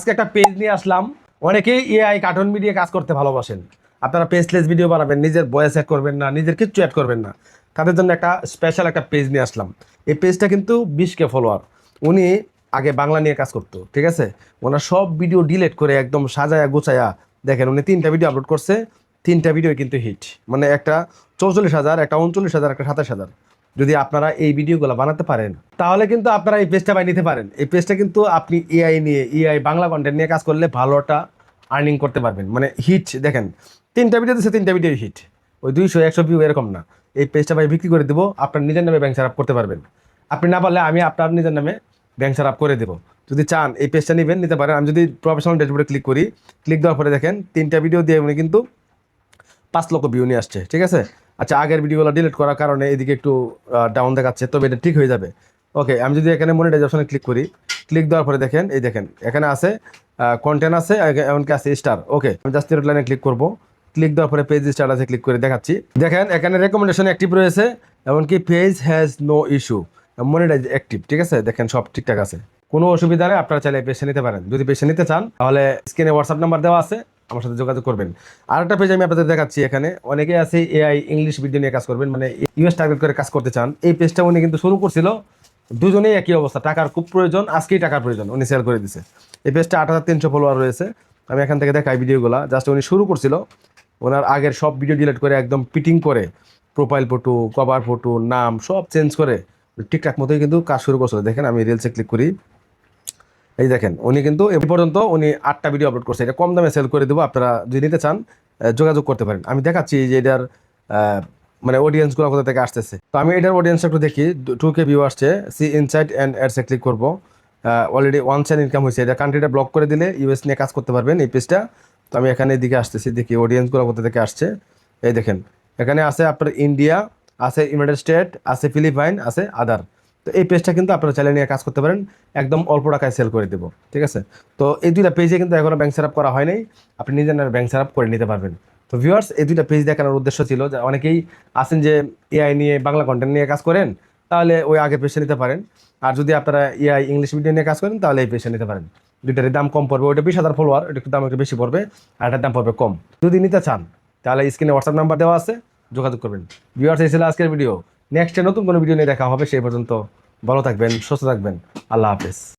আজকে একটা পেজ নিয়ে আসলাম। অনেকেই এআই কার্টুন ভিডিও কাজ করতে ভালোবাসেন। আপনারা পেজলেস ভিডিও বানাবেন, নিজের ভয়েস অ্যাড করবেন না, নিজের কিচ্ছু অ্যাড করবেন না, তাদের জন্য একটা স্পেশাল একটা পেজ নিয়ে আসলাম। এই পেজটা কিন্তু 20K ফলোয়ার। উনি আগে বাংলা নিয়ে কাজ করতো, ঠিক আছে। ওনার সব ভিডিও ডিলিট করে একদম সাজায়া গোছায়া দেখেন উনি 3টা ভিডিও আপলোড করছে। 3টা ভিডিও কিন্তু হিট, মানে একটা 44,000, একটা 39,000, একটা 27,000। যদি আপনারা এই ভিডিওগুলো বানাতে পারেন তাহলে কিন্তু আপনারা এই পেজটা বানিয়ে নিতে পারেন। এই পেজটা কিন্তু আপনি এআই নিয়ে, এআই বাংলা কন্টেন্ট নিয়ে কাজ করলে ভালো একটা আর্নিং করতে পারবেন। মানে হিট দেখেন, 3টা ভিডিও দিচ্ছে, 3টা ভিডিও হিট। ওই 200-100 ভিউ এরকম না। এই পেজটা ভাই বিক্রি করে দেবো, আপনার নিজের নামে ব্যাংক সেটআপ করতে পারবেন। আপনি না পারলে আমি আপনার নিজের নামে ব্যাংক সেটআপ করে দেবো। যদি চান এই পেজটা নেবেন, নিতে পারেন। আমি যদি প্রফেশনাল ড্যাশবোর্ডে ক্লিক করি, ক্লিক দেওয়ার পরে দেখেন 3টা ভিডিও দিয়ে উনি কিন্তু 5 লক্ষ ভিউ নিয়ে আসছে, ঠিক আছে। আচ্ছা, আগের ভিডিওগুলো ডিলিট করার কারণে এদিকে একটু ডাউন দেখাচ্ছে, তবে এটা ঠিক হয়ে যাবে। ওকে, আমি যদি এখানে মনিটাইজেশনে ক্লিক করি, ক্লিক দেওয়ার পরে দেখেন, এই দেখেন এখানে আছে কন্টেন্ট আছে, এমনকি আছে স্টার। ওকে, আমি জাস্ট রেড লাইনে ক্লিক করবো। ক্লিক দেওয়ার পরে পেজ স্টার আছে, ক্লিক করে দেখাচ্ছি। দেখেন এখানে রেকমেন্ডেশন অ্যাক্টিভ রয়েছে, এমনকি page has no issue, monetize active, ঠিক আছে। দেখেন সব ঠিকঠাক আছে, কোনো অসুবিধা নেই। আপনারা চাইলে পেজটা নিতে পারেন। যদি পেজটা নিতে চান তাহলে স্ক্রিনে হোয়াটসঅ্যাপ নাম্বার দেওয়া আছে, আমার সাথে যোগাযোগ করবেন। আর একটা পেজ আমি আপনাদের দেখাচ্ছি। এখানে অনেকেই আছে এআই ইংলিশ ভিডিও নিয়ে কাজ করবেন, মানে ইউএস টার্গেট করে কাজ করতে চান। এই পেজটা উনি কিন্তু শুরু করছিল, দুজনেই একই অবস্থা, টাকার খুব প্রয়োজন, আজকেই টাকার প্রয়োজন, উনি সেল করে দিছে। এই পেজটা 8,300 ফলোয়ার রয়েছে। আমি এখান থেকে দেখাই ভিডিওগুলো। জাস্ট উনি শুরু করছিল, ওনার আগের সব ভিডিও ডিলিট করে একদম পিটিং করে প্রোফাইল ফটো, কভার ফটো, নাম সব চেঞ্জ করে ঠিকঠাক মতোই কিন্তু কাজ শুরু করছিল। দেখেন আমি রিলসে ক্লিক করি, এই দেখেন উনি কিন্তু এ পর্যন্ত উনি 8টা ভিডিও আপলোড করছে। এটা কম দামে সেল করে দেবো, আপনারা যদি নিতে চান যোগাযোগ করতে পারেন। আমি দেখাচ্ছি যে এটার মানে অডিয়েন্সগুলো কোথা থেকে আসতেছে। তো আমি এটার অডিয়েন্স একটু দেখি, 2K ভিউ আসছে। সি ইনসাইট অ্যান্ড অ্যাডসে ক্লিক করবো। অলরেডি 1 সেন্ট ইনকাম হয়েছে। এটা কান্ট্রিটা ব্লক করে দিলে ইউএস নিয়ে কাজ করতে পারবেন এই পেজটা। তো আমি এখানে এদিকে আসতেছি, দেখি অডিয়েন্সগুলো কোথা থেকে আসছে। এই দেখেন এখানে আছে আপনার ইন্ডিয়া, আছে ইউনাইটেড স্টেট, আছে ফিলিপাইন, আছে আদার। তো এই পেজটা কিন্তু আপনারা চাইলে নিয়ে কাজ করতে পারেন, একদম অল্প টাকায় সেল করে দেবো, ঠিক আছে। তো এই 2টা পেজে কিন্তু এখনো ব্যাংক সেটআপ করা হয় নাই, আপনি নিজের নামে ব্যাংক সেটআপ করে নিতে পারবেন। তো ভিউয়ার্স, এই 2টা পেজ দেখানোর উদ্দেশ্য ছিল যে অনেকেই আছেন যে এআই নিয়ে বাংলা কন্টেন্ট নিয়ে কাজ করেন, তাহলে ওই আগের পেজটা নিতে পারেন। আর যদি আপনারা এআই ইংলিশ মিডিয়াম নিয়ে কাজ করেন তাহলে এই পেজটা নিতে পারেন। দুইটারই দাম কম পড়বে, ওইটা 20,000 ফলোয়ার, এটা একটু দাম একটু বেশি পড়বে, আর এটার দাম পড়বে কম। যদি নিতে চান তাহলে স্ক্রিনে হোয়াটসঅ্যাপ নাম্বার দেওয়া আছে, যোগাযোগ করবেন। ভিউয়ার্স, এই ছিল আজকের ভিডিও। নেক্সটে নতুন কোনো ভিডিও নিয়ে দেখা হবে। সেই পর্যন্ত ভালো থাকবেন, সুস্থ থাকবেন। আল্লাহ হাফেজ।